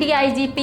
DIGP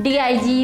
DIG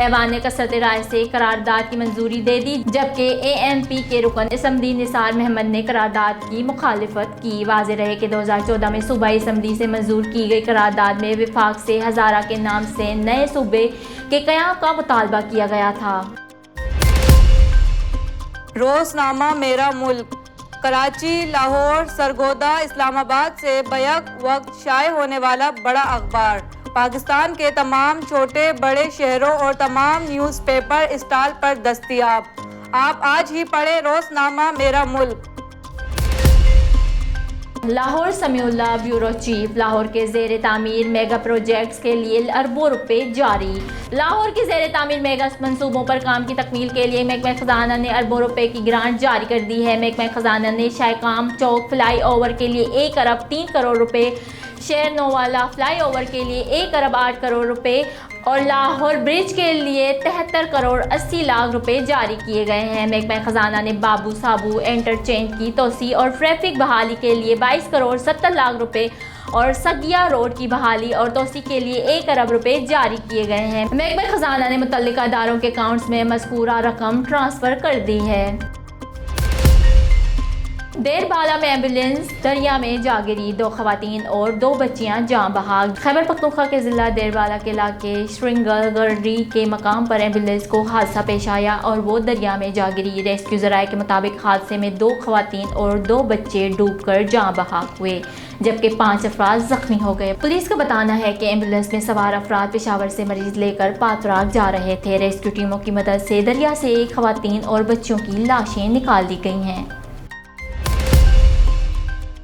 ایوان نے کثرت رائے سے قرارداد کی منظوری دے دی، جبکہ ANP کے رکن اسمبلی نثار محمد نے قرارداد کی مخالفت کی۔ واضح رہے کہ 2014 میں صوبائی اسمبلی سے منظور کی گئی قرارداد میں وفاق سے ہزارہ کے نام سے نئے صوبے کے قیام کا مطالبہ کیا گیا تھا۔ روزنامہ میرا ملک کراچی، لاہور، سرگودا، اسلام آباد سے بیک وقت شائع ہونے والا بڑا اخبار، پاکستان کے تمام چھوٹے بڑے شہروں اور تمام نیوز پیپر اسٹال پر دستیاب۔ آپ آج ہی پڑھیں روزنامہ میرا ملک۔ لاہور سمیع اللہ بیورو چیف، لاہور کے زیر تعمیر میگا پروجیکٹس کے لیے اربوں روپے جاری۔ لاہور کے زیر تعمیر میگا منصوبوں پر کام کی تکمیل کے لیے محکمہ خزانہ نے اربوں روپے کی گرانٹ جاری کر دی ہے۔ محکمہ خزانہ نے شائقام چوک فلائی اوور کے لیے 1 ارب 3 کروڑ روپے، شیر نووالا فلائی اوور کے لیے 1 ارب 8 کروڑ روپے اور لاہور برج کے لیے 73 کروڑ 80 لاکھ روپے جاری کیے گئے ہیں۔ محکمہ خزانہ نے بابو سابو انٹرچینج کی توسیع اور ٹریفک بحالی کے لیے 22 کروڑ 70 لاکھ روپے اور سگیا روڈ کی بحالی اور توسیع کے لیے 1 ارب روپے جاری کیے گئے ہیں۔ محکمہ خزانہ نے متعلقہ اداروں کے اکاؤنٹس میں مذکورہ رقم ٹرانسفر کر دی ہے۔ دیر بالا میں ایمبولینس دریا میں جا گری، 2 خواتین اور 2 بچیاں جاں بحق۔ خیبر پختونخوا کے ضلع دیر بالا کے علاقے شرنگل گرڈی کے مقام پر ایمبولینس کو حادثہ پیش آیا اور وہ دریا میں جا گری۔ ریسکیو ذرائع کے مطابق حادثے میں 2 خواتین اور 2 بچے ڈوب کر جاں بحق ہوئے، جبکہ 5 افراد زخمی ہو گئے۔ پولیس کا بتانا ہے کہ ایمبولینس میں سوار افراد پشاور سے مریض لے کر پاتراک جا رہے تھے۔ ریسکیو ٹیموں کی مدد سے دریا سے خواتین اور بچوں کی لاشیں نکال لی گئی ہیں۔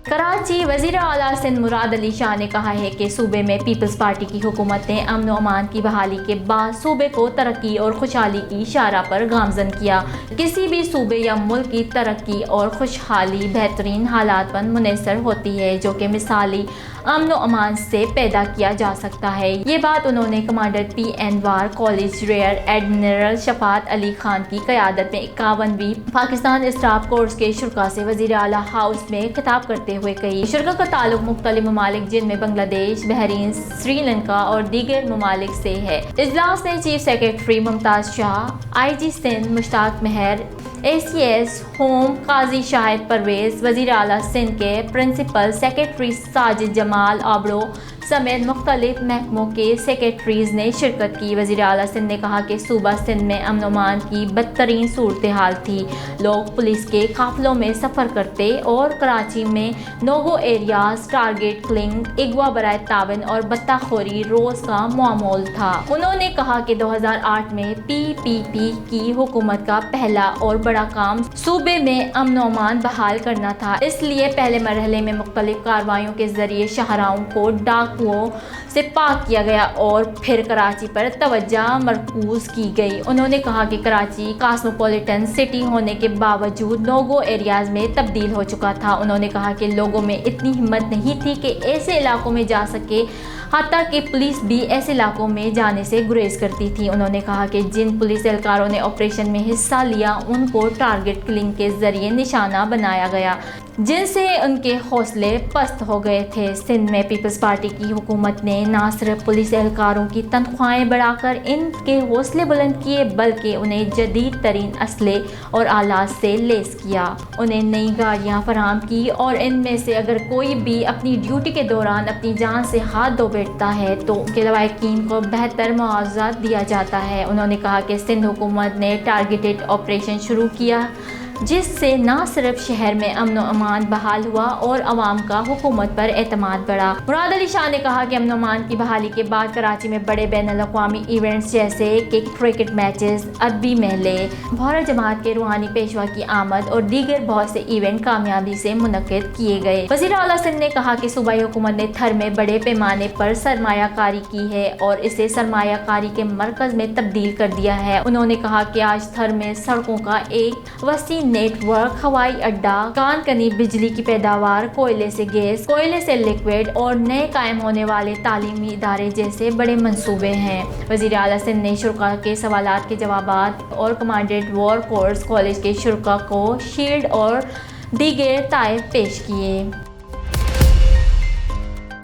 کراچی، وزیر اعلیٰ سندھ مراد علی شاہ نے کہا ہے کہ صوبے میں پیپلز پارٹی کی حکومت نے امن و امان کی بحالی کے بعد صوبے کو ترقی اور خوشحالی کی شاہراہ پر گامزن کیا۔ کسی بھی صوبے یا ملک کی ترقی اور خوشحالی بہترین حالات پر منحصر ہوتی ہے، جو کہ مثالی امن و امان سے پیدا کیا جا سکتا ہے۔ یہ بات انہوں نے commander PN war college rear admiral Shafaat Ali Khan کی قیادت میں 51ویں پاکستان اسٹاف کورس کے شرکاء سے وزیر اعلیٰ ہاؤس میں خطاب کرتے ہوئے کہی۔ شرکاء کا تعلق مختلف ممالک جن میں بنگلہ دیش، بحرین، سری لنکا اور دیگر ممالک سے ہے۔ اجلاس میں چیف سیکرٹری ممتاز شاہ، IG سندھ مشتاق مہر، ACS ہوم قاضی شاہد پرویز، وزیر اعلیٰ سندھ کے پرنسپل سیکرٹری ساجد جمال آبڑو سمیت مختلف محکموں کے سیکرٹریز نے شرکت کی۔ وزیر اعلیٰ سندھ نے کہا کہ صوبہ سندھ میں امن و امان کی بدترین صورتحال تھی۔ لوگ پولیس کے قافلوں میں سفر کرتے اور کراچی میں نوگو ایریاز، ٹارگٹ کلنگ، اغوا برائے تعاون اور بتہ خوری روز کا معمول تھا۔ انہوں نے کہا کہ 2008 میں PPP کی حکومت کا پہلا اور بڑا کام صوبے میں امن و امان بحال کرنا تھا، اس لیے پہلے مرحلے میں مختلف کارروائیوں کے ذریعے شاہراہوں کو ڈاکوؤں سے پاک کیا گیا اور پھر کراچی پر توجہ مرکوز کی گئی۔ انہوں نے کہا کہ کراچی کاسموپولیٹن سٹی ہونے کے باوجود نوگو ایریاز میں تبدیل ہو چکا تھا۔ انہوں نے کہا کہ لوگوں میں اتنی ہمت نہیں تھی کہ ایسے علاقوں میں جا سکے، حتیٰ کہ پولیس بھی ایسے علاقوں میں جانے سے گریز کرتی تھی۔ انہوں نے کہا کہ جن پولیس اہلکاروں نے آپریشن میں حصہ لیا ان کو ٹارگٹ کلنگ کے ذریعے نشانہ بنایا گیا، جن سے ان کے حوصلے پست ہو گئے تھے۔ سندھ میں پیپلز پارٹی کی حکومت نے نہ صرف پولیس اہلکاروں کی تنخواہیں بڑھا کر ان کے حوصلے بلند کیے، بلکہ انہیں جدید ترین اسلحے اور آلات سے لیس کیا، انہیں نئی گاڑیاں فراہم کی اور ان میں سے اگر کوئی بھی اپنی ڈیوٹی کے دوران اپنی جان سے ہاتھ دھو بیٹھتا ہے تو ان کے لواحقین کو بہتر معاوضہ دیا جاتا ہے۔ انہوں نے کہا کہ سندھ حکومت نے ٹارگیٹڈ آپریشن شروع کیا، جس سے نہ صرف شہر میں امن و امان بحال ہوا اور عوام کا حکومت پر اعتماد بڑھا۔ مراد علی شاہ نے کہا کہ امن و امان کی بحالی کے بعد کراچی میں بڑے بین الاقوامی ایونٹس جیسے کہ کرکٹ میچز، ادبی میلے، بہرہ جماعت کے روحانی پیشوا کی آمد اور دیگر بہت سے ایونٹ کامیابی سے منعقد کیے گئے۔ وزیر اعلیٰ سندھ نے کہا کہ صوبائی حکومت نے تھر میں بڑے پیمانے پر سرمایہ کاری کی ہے اور اسے سرمایہ کاری کے مرکز میں تبدیل کر دیا ہے۔ انہوں نے کہا کہ آج تھر میں سڑکوں کا ایک وسیع نیٹ ورک، ہوائی اڈہ، کان کنی بجلی کی پیداوار، کوئلے سے گیس، کوئلے سے لیکوئڈ اور نئے قائم ہونے والے تعلیمی ادارے جیسے بڑے منصوبے ہیں۔ وزیر اعلیٰ سندھ نے شرکاء کے سوالات کے جوابات اور کمانڈنٹ وار کورس کالج کے شرکاء کو شیلڈ اور دیگر تحائف پیش کیے۔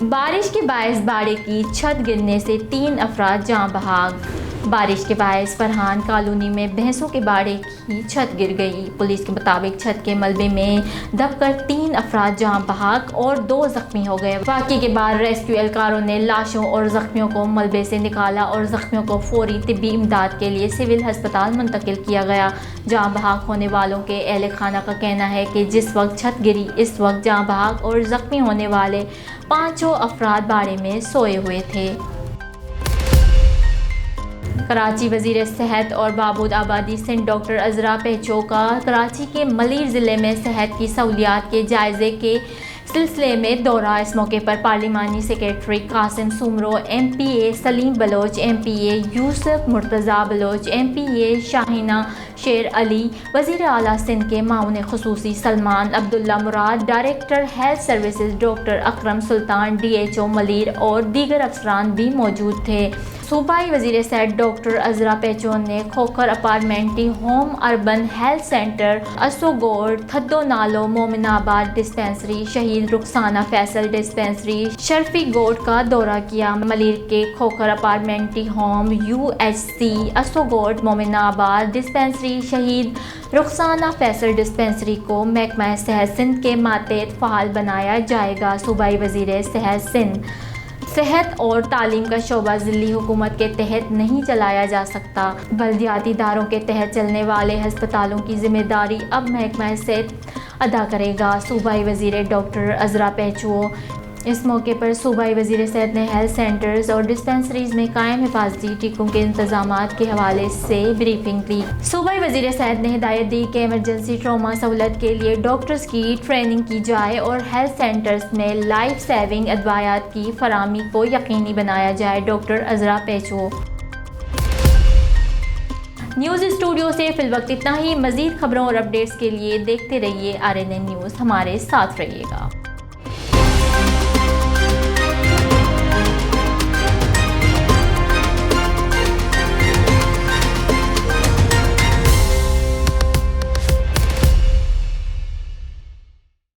بارش کے باعث باڑے کی چھت گرنے سے 3 افراد جاں بحق۔ بارش کے باعث فرحان کالونی میں بھینسوں کے باڑے کی چھت گر گئی۔ پولیس کے مطابق چھت کے ملبے میں دب کر 3 افراد جاں بحق اور 2 زخمی ہو گئے۔ واقعے کے بعد ریسکیو اہلکاروں نے لاشوں اور زخمیوں کو ملبے سے نکالا اور زخمیوں کو فوری طبی امداد کے لیے سول ہسپتال منتقل کیا گیا۔ جاں بحق ہونے والوں کے اہل خانہ کا کہنا ہے کہ جس وقت چھت گری اس وقت جاں بحق اور زخمی ہونے والے 5 افراد باڑے میں سوئے ہوئے تھے۔ کراچی وزیر صحت اور بابود آبادی سندھ ڈاکٹر عذرا پیچو کا کراچی کے ملیر ضلع میں صحت کی سہولیات کے جائزے کے سلسلے میں دورہ۔ اس موقع پر پارلیمانی secretary Qasim Soomro, M P A Saleem Baloch, M P A Yousuf Murtaza Baloch, M P A Shahina Sher Ali, وزیر اعلیٰ سندھ کے معاون خصوصی Salman Abdullah Murad, director health services doctor Akram Sultan, D H O Malir اور دیگر افسران بھی موجود تھے۔ صوبائی وزیر صحت ڈاکٹر عذرا پیچو نے کھوکھر اپارٹمنٹی ہوم، اربن ہیلتھ سینٹر اسوگوڑ، تھدو نالو، Mominabad dispensary, Shaheed Rukhsana Faisal dispensary, Sharafi Goth کا دورہ کیا۔ ملیر کے کھوکھر اپارٹمنٹی ہوم، یو ایچ سی اسوگوڑ، Mominabad dispensary, Shaheed Rukhsana Faisal dispensary کو محکمہ صحت سندھ کے ماتحت فعال بنایا جائے گا۔ صوبائی وزیر صحت سندھ صحت اور تعلیم کا شعبہ ضلعی حکومت کے تحت نہیں چلایا جا سکتا۔ بلدیاتی اداروں کے تحت چلنے والے ہسپتالوں کی ذمہ داری اب محکمہ صحت ادا کرے گا۔ صوبائی وزیر ڈاکٹر عذرا پیچو۔ اس موقع پر صوبائی وزیر صحت نے ہیلتھ سینٹرز اور ڈسپنسریز میں قائم حفاظتی ٹیکوں کے انتظامات کے حوالے سے بریفنگ لی۔ صوبائی وزیر صحت نے ہدایت دی کہ ایمرجنسی ٹراما سہولت کے لیے ڈاکٹرز کی ٹریننگ کی جائے اور ہیلتھ سینٹرز میں لائف سیونگ ادویات کی فراہمی کو یقینی بنایا جائے۔ Doctor Azra Picchu. News studio سے فی الوقت اتنا ہی۔ مزید خبروں اور اپڈیٹس کے لیے دیکھتے رہیے RNN نیوز، ہمارے ساتھ رہیے گا۔